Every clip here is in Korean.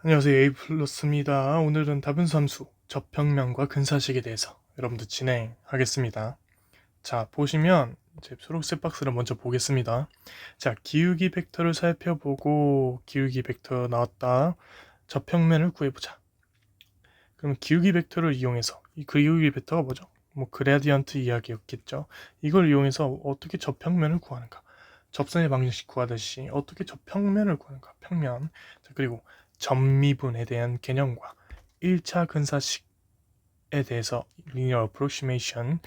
안녕하세요. 에이플러스입니다. 오늘은 다분수 함수, 접평면과 근사식에 대해서 여러분들 진행하겠습니다. 자, 보시면 이제 초록색 박스를 먼저 보겠습니다. 자, 기울기 벡터를 살펴보고 기울기 벡터 나왔다. 접평면을 구해보자. 그러면 기울기 벡터를 이용해서 이 기울기 벡터가 뭐죠? 뭐 그레디언트 이야기였겠죠. 이걸 이용해서 어떻게 접평면을 구하는가? 접선의 방정식 구하듯이 어떻게 접평면을 구하는가? 평면. 자, 그리고 점미분에 대한 개념과 1차 근사식에 대해서 linear approximation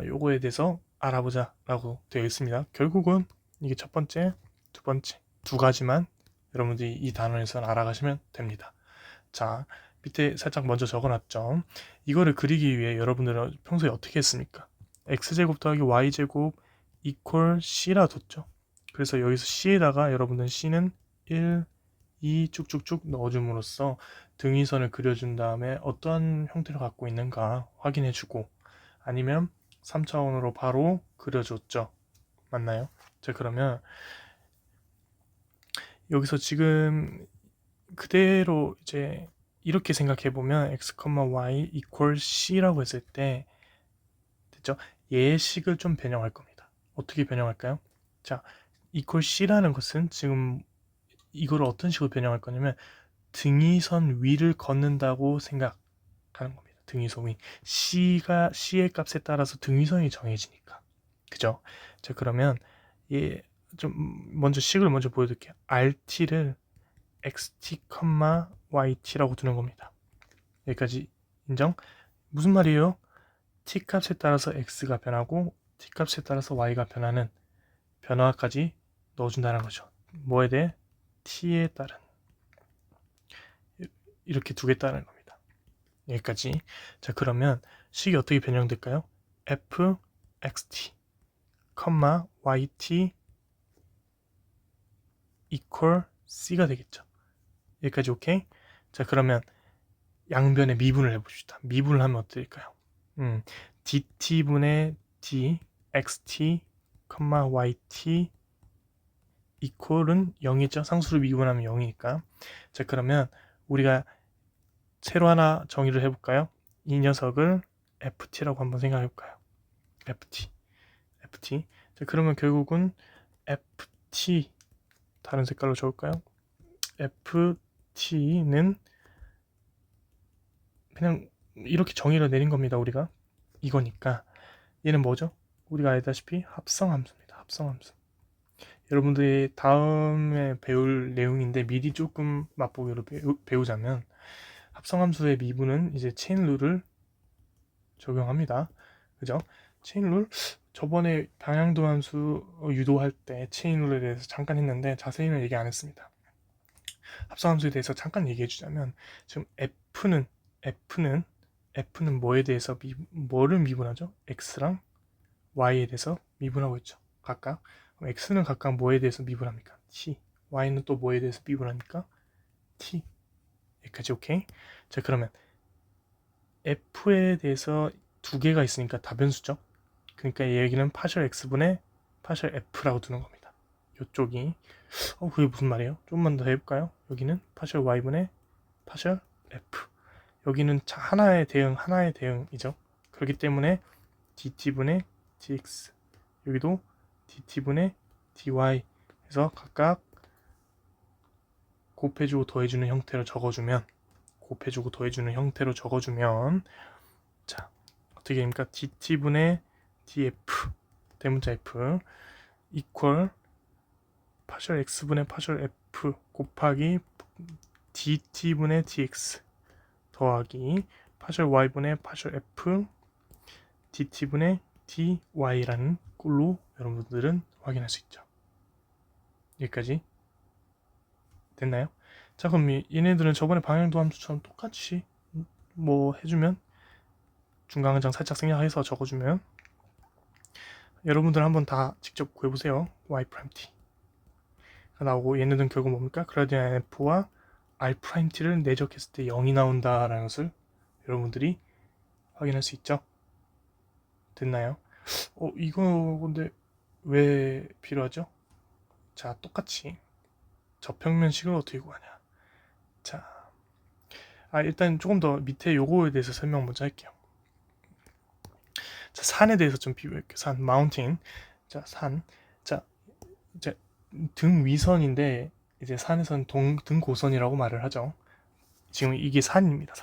요거에 대해서 알아보자라고 되어 있습니다. 결국은 이게 첫 번째, 두 번째 두 가지만 여러분들이 이 단원에서 알아가시면 됩니다. 자, 밑에 살짝 먼저 적어놨죠. 이거를 그리기 위해 여러분들은 평소에 어떻게 했습니까? x제곱 더하기 y제곱 equal c라 뒀죠. 그래서 여기서 c에다가 여러분들은 c는 1, 2 쭉쭉쭉 넣어줌으로써 등위선을 그려준 다음에 어떠한 형태를 갖고 있는가 확인해주고 아니면 3차원으로 바로 그려줬죠. 맞나요? 자, 그러면 여기서 지금 그대로 이제 이렇게 생각해 보면 x, y equal c라고 했을 때 됐죠? 예식을 좀 변형할 겁니다. 어떻게 변형할까요? 자, equal c라는 것은 지금 이거를 어떤 식으로 변형할 거냐면 등위선 위를 걷는다고 생각하는 겁니다. 등위선 위. C의 값에 따라서 등위선이 정해지니까. 그죠? 자, 그러면 좀 먼저 식을 먼저 보여드릴게요. RT를 xt, yt라고 두는 겁니다. 여기까지 인정? 무슨 말이에요? t 값에 따라서 x가 변하고 t 값에 따라서 y가 변하는 변화까지 넣어준다는 거죠. 뭐에 대해? t에 따른 이렇게 두겠다는 겁니다. 여기까지. 자, 그러면 식이 어떻게 변형될까요? f xt, yt equal c가 되겠죠. 여기까지 오케이? 자, 그러면 양변의 미분을 해봅시다. 미분을 하면 어떻게 될까요? dt분의 d, xt, yt equal은 0이죠. 상수를 미분하면 0이니까. 자, 그러면 우리가 새로 하나 정의를 해볼까요? 이 녀석을 ft라고 한번 생각해볼까요? ft. 자, 그러면 결국은 ft, 다른 색깔로 적을까요? ft는 그냥 이렇게 정의를 내린 겁니다. 우리가 이거니까 얘는 뭐죠? 우리가 알다시피 합성함수입니다. 합성함수. 여러분들이 다음에 배울 내용인데 미리 조금 맛보기로 배우자면 합성함수의 미분은 이제 체인 룰을 적용합니다. 그죠? 체인 룰 저번에 방향도 함수 유도할 때 체인 룰에 대해서 잠깐 했는데 자세히는 얘기 안 했습니다. 합성함수에 대해서 잠깐 얘기해 주자면 지금 F는 뭐에 대해서 뭐를 미분하죠? X랑 Y에 대해서 미분하고 있죠. 각각. 그럼 X는 각각 뭐에 대해서 미분합니까? T. Y는 또 뭐에 대해서 미분합니까? T. 여기까지 오케이? 자, 그러면 F에 대해서 두 개가 있으니까 다변수죠. 그러니까 이 얘기는 파셜 X분의 파셜 F라고 두는 겁니다. 이쪽이 그게 무슨 말이에요? 조금만 더 해볼까요? 여기는 파셜 Y분의 파셜 F. 여기는 하나의 대응이죠. 그렇기 때문에 dt분의 dx, 여기도 dt분의 dy 해서 각각 곱해주고 더해주는 형태로 적어주면 자, 어떻게 됩니까? dt분의 df, 대문자 f equal 파셜 x분의 파셜 f 곱하기 dt분의 dx 더하기 파셜 y분의 파셜 f dt분의 dy라는 꼴로 여러분들은 확인할 수 있죠. 여기까지 됐나요? 자, 그럼 얘네들은 저번에 방향도 함수처럼 똑같이 뭐 해주면 중간항장 살짝 생략해서 적어주면 여러분들 한번 다 직접 구해보세요. y't 나오고 얘네들은 결국 뭡니까? 그라디안 f와 r't를 내적했을 때 0이 나온다라는 것을 여러분들이 확인할 수 있죠. 됐나요? 이거 근데 왜 필요하죠? 자, 똑같이 저평면식을 어떻게 구하냐? 자, 일단 조금 더 밑에 요거에 대해서 설명 먼저 할게요. 자, 산에 대해서 좀 비교할게요. 산, 마운틴. 자, 산. 자, 이제 등 위선인데 이제 산에서는 등 고선이라고 말을 하죠. 지금 이게 산입니다.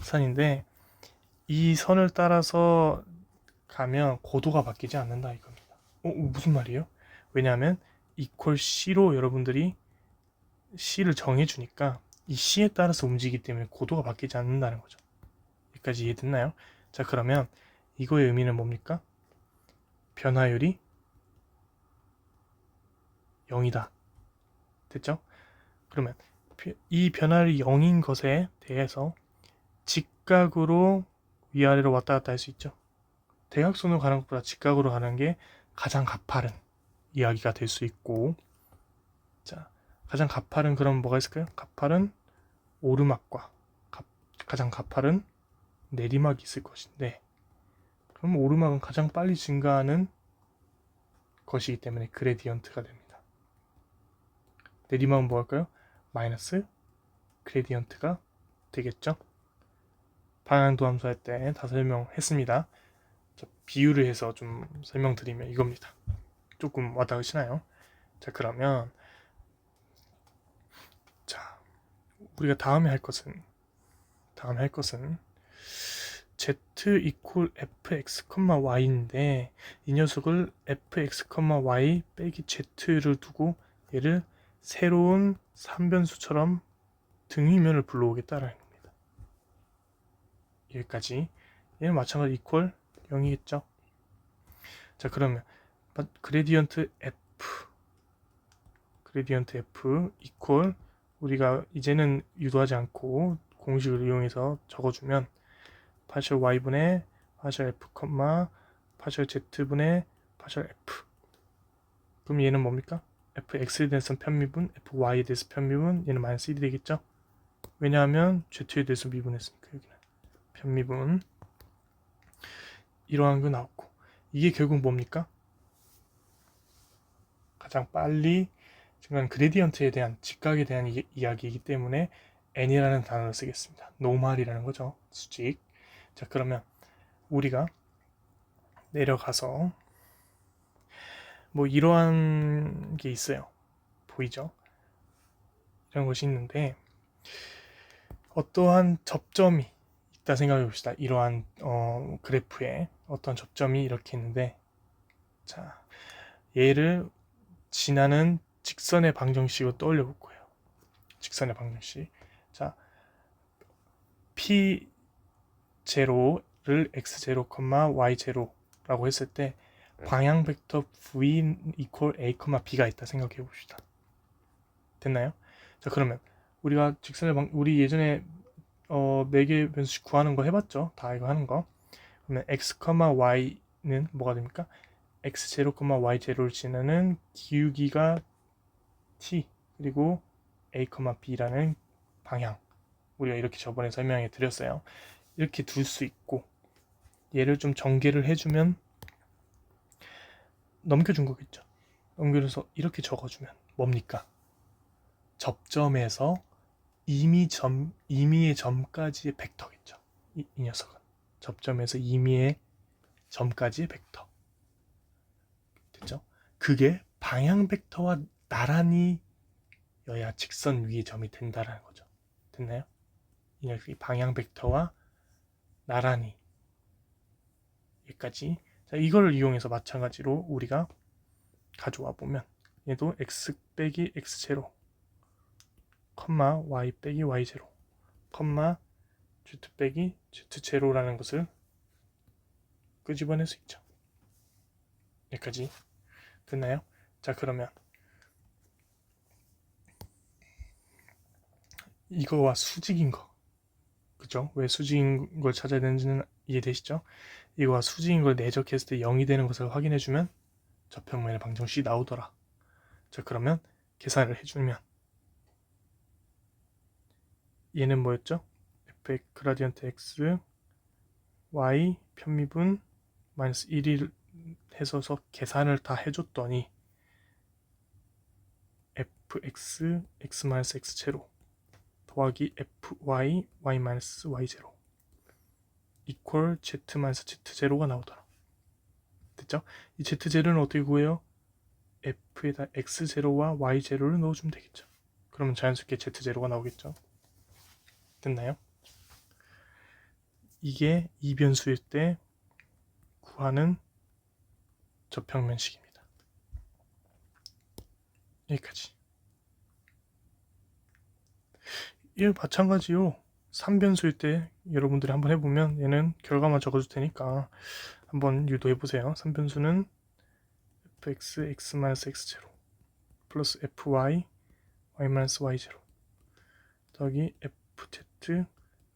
산인데 이 선을 따라서 가면 고도가 바뀌지 않는다 이겁니다. 무슨 말이에요? 왜냐하면 이퀄 C로 여러분들이 C를 정해주니까 이 C에 따라서 움직이기 때문에 고도가 바뀌지 않는다는 거죠. 여기까지 이해됐나요? 자, 그러면 이거의 의미는 뭡니까? 변화율이 0이다. 됐죠? 그러면 이 변화율이 0인 것에 대해서 직각으로 위아래로 왔다 갔다 할 수 있죠. 대각선으로 가는 것보다 직각으로 가는 게 가장 가파른 이야기가 될 수 있고, 자, 가장 가파른 그럼 뭐가 있을까요? 가파른 오르막과 가장 가파른 내리막이 있을 것인데, 그럼 오르막은 가장 빨리 증가하는 것이기 때문에 그레디언트가 됩니다. 내리막은 뭐 할까요? 마이너스 그레디언트가 되겠죠. 방향도 함수 할 때 다 설명했습니다. 자, 비유를 해서 좀 설명드리면 이겁니다. 조금 와닿으시나요? 자, 그러면 자, 우리가 다음에 할 것은 z equal fx, y인데 이 녀석을 fx, y 빼기 z를 두고 얘를 새로운 3변수처럼 등위면을 불러오겠다라는 겁니다. 여기까지. 얘는 마찬가지 equal 0이겠죠. 자, 그러면 그레디언트 f equal 우리가 이제는 유도하지 않고 공식을 이용해서 적어주면 파셜 y분의 파셜 f, 파셜 z분의 파셜 f. 그럼 얘는 뭡니까? fx에 대해서 편미분, fy에 대해서 편미분, 얘는 마이너스 1이 되겠죠? 왜냐하면 z에 대해서 미분했으니까 여기는 편미분. 이러한 거 나왔고, 이게 결국 뭡니까? 가장 빨리 증가하는 그레디언트에 대한 직각에 대한 이야기이기 때문에 n이라는 단어를 쓰겠습니다. 노말이라는 거죠. 수직. 자, 그러면 우리가 내려가서 뭐 이러한 게 있어요. 보이죠? 이런 것이 있는데 어떠한 접점이 있다 생각해 봅시다. 이러한 그래프에 어떤 접점이 이렇게 있는데, 자, 얘를 지나는 직선의 방정식으로 떠올려 볼 거예요. 직선의 방정식. 자, P0를 x0, y0라고 했을 때 방향 벡터 v equal a, b가 있다 생각해 봅시다. 됐나요? 자, 그러면 우리가 우리 예전에 4개 변수씩 구하는 거 해봤죠? 다 이거 하는 거. 그러면 x, y는 뭐가 됩니까? x0, y0를 지나는 기울기가 t, 그리고 a, b라는 방향. 우리가 이렇게 저번에 설명해 드렸어요. 이렇게 둘 수 있고, 얘를 좀 전개를 해주면 넘겨준 거겠죠. 넘겨줘서 이렇게 적어주면 뭡니까? 접점에서 임의의 점까지의 벡터겠죠. 이 녀석은 접점에서 임의의 점까지의 벡터. 됐죠? 그게 방향 벡터와 나란히 여야 직선 위의 점이 된다라는 거죠. 됐나요? 이 녀석이 방향 벡터와 나란히 여기까지. 자, 이걸 이용해서 마찬가지로 우리가 가져와 보면 얘도 x 빼기 x0, y 빼기 y0, z 빼기 z0라는 것을 끄집어낼 수 있죠. 여기까지 됐나요? 자, 그러면 이거와 수직인 거, 그죠? 왜 수직인 걸 찾아야 되는지는 이해되시죠? 이거와 수직인 걸 내적했을 때 0이 되는 것을 확인해주면 저평면의 방정식이 나오더라. 자, 그러면 계산을 해주면 얘는 뭐였죠? f 그라디언트 x, y 편미분 마이너스 1을 해서서 계산을 다 해줬더니 fx, x-x 제로 더하기 fy y-y0 이퀄 z-z0가 나오더라. 됐죠? 이 z0는 어떻게 구해요? f에다 x0와 y0를 넣어주면 되겠죠. 그러면 자연스럽게 z0가 나오겠죠. 됐나요? 이게 이변수일 때 구하는 저평면식입니다. 여기까지. 얘 마찬가지요. 3변수일 때 여러분들이 한번 해보면 얘는 결과만 적어줄 테니까 한번 유도해보세요. 3변수는 fx, x-x0 플러스 fy, y-y0 더하기 fz,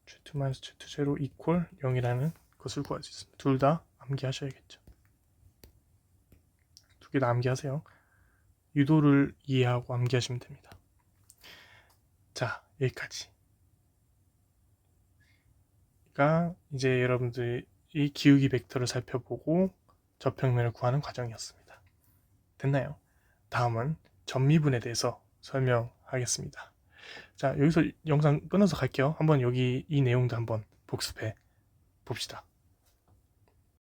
z-z0 이퀄 0이라는 것을 구할 수 있습니다. 둘 다 암기하셔야겠죠. 두 개 다 암기하세요. 유도를 이해하고 암기하시면 됩니다. 자, 여기까지. 가 이제 여러분들이 기울기 벡터를 살펴보고 저평면을 구하는 과정이었습니다. 됐나요? 다음은 전미분에 대해서 설명하겠습니다. 자, 여기서 영상 끊어서 갈게요. 한번 여기 이 내용도 한번 복습해 봅시다.